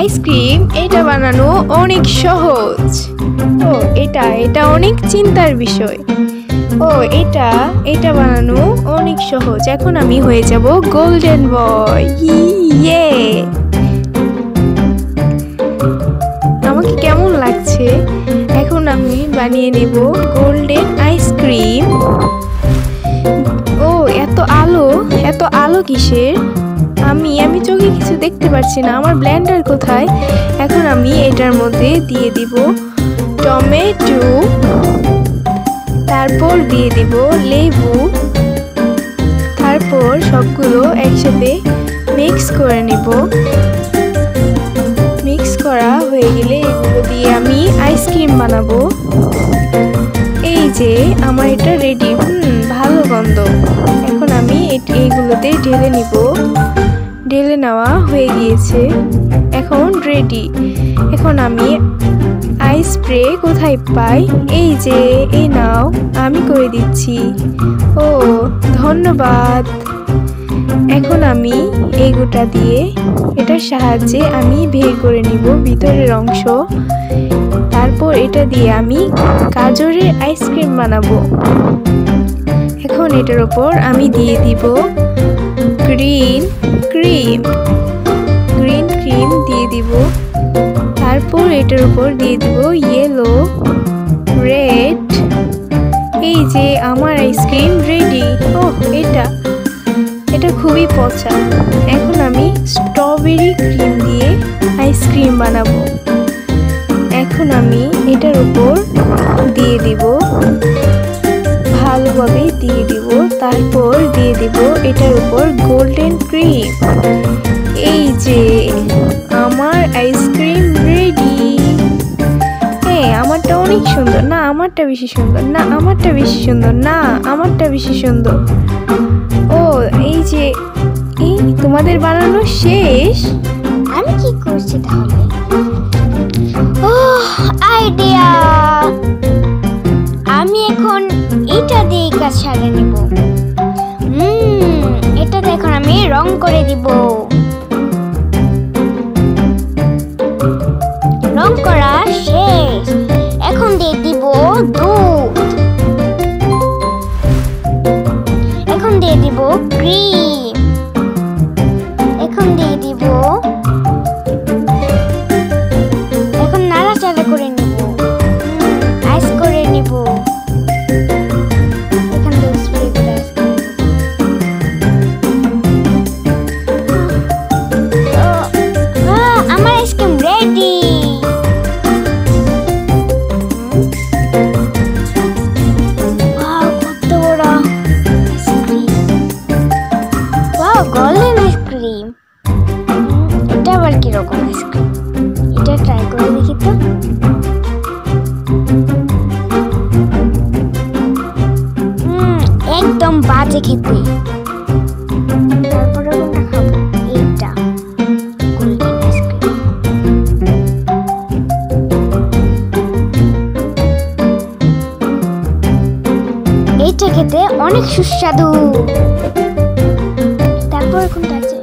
Ice cream, এটা বানানো অনেক সহজ। ও এটা অনেক চিন্তার বিষয়। ও এটা বানানো অনেক সহজ। এখন আমি হয়ে যাব গোল্ডেন বয়। ইয়ে, আমাকে কেমন লাগছে? এখন আমি বানিয়ে নেব গোল্ডেন আইসক্রিম। ও এত আলো কিসের? আমি চোখে কিছু দেখতে পাচ্ছি না। আমার ব্লেন্ডার কোথায়? এখন আমি এটার মধ্যে দিয়ে দিব টমেটো, তারপর দিয়ে দিব লেবু, তারপর সবগুলো একসাথে মিক্স করে নেব। মিক্স করা হয়ে গেলে এগুলো দিয়ে আমি আইসক্রিম বানাবো। এই যে আমার এটা রেডি। ভালো গন্ধ। এখন আমি এইগুলোতে ঢেলে নিব। ঢেলে নেওয়া হয়ে গিয়েছে, এখন রেডি। এখন আমি আইস স্প্রে কোথায় পাই? এই যে, এই নাও, আমি করে দিচ্ছি। ও ধন্যবাদ। এখন আমি এই গোটা দিয়ে এটার সাহায্যে আমি বের করে নিব ভিতরের অংশ। তারপর এটা দিয়ে আমি গাজরের আইসক্রিম বানাবো। এখন এটার উপর আমি দিয়ে দিব গ্রিন ক্রিম দিয়ে দিব। তারপর এটার উপর দিয়ে দিব ইয়েলো, রেড। এই যে আমার আইসক্রিম রেডি। এটা খুবই পচা। এখন আমি স্ট্রবেরি ক্রিম দিয়ে আইসক্রিম বানাবো। এখন আমি এটার উপর দিয়ে দিব, ভালোভাবে দিয়ে দিব। তারপর দিয়ে দিব এটার উপর গোল্ডেন ক্রিম। এই যে আমার আইসক্রিম রেডি। আমারটা অনেক সুন্দর না? আমারটা বেশি সুন্দর না? আমারটা বেশি সুন্দর না? আমারটা বেশি সুন্দর। ও এই যে, এই তোমাদের বানানো শেষ। আমি কি করছি তাহলে? ও আইডিয়া! আমি এখন এটা দিয়ে কাজ সারিয়ে নেব। এটাতে এখন আমি রং করে দিব। রং করা শেষ। এখন দিয়ে দিব দুধ। এখন দিয়ে দিব ক্রিম। এখন দিয়ে দিব, এখন নাড়াচাড়া করে নিব, আইস করে নিব। এখান থেকে স্প্রে করে আইস করে নিব। আমার আইসক্রিম রেডি। কত বড় আইসক্রিম! Wow, golden ice cream. এটা আবার কিরকম আইসক্রিম? এটা ট্রাই করে দেখি তো। একদম বাজে খেতে। তারপরে কোনটা খাবো? এইটা গোল্ডেন আইসক্রিম। এইটা খেতে অনেক সুস্বাদু। তারপর কোনটা আছে?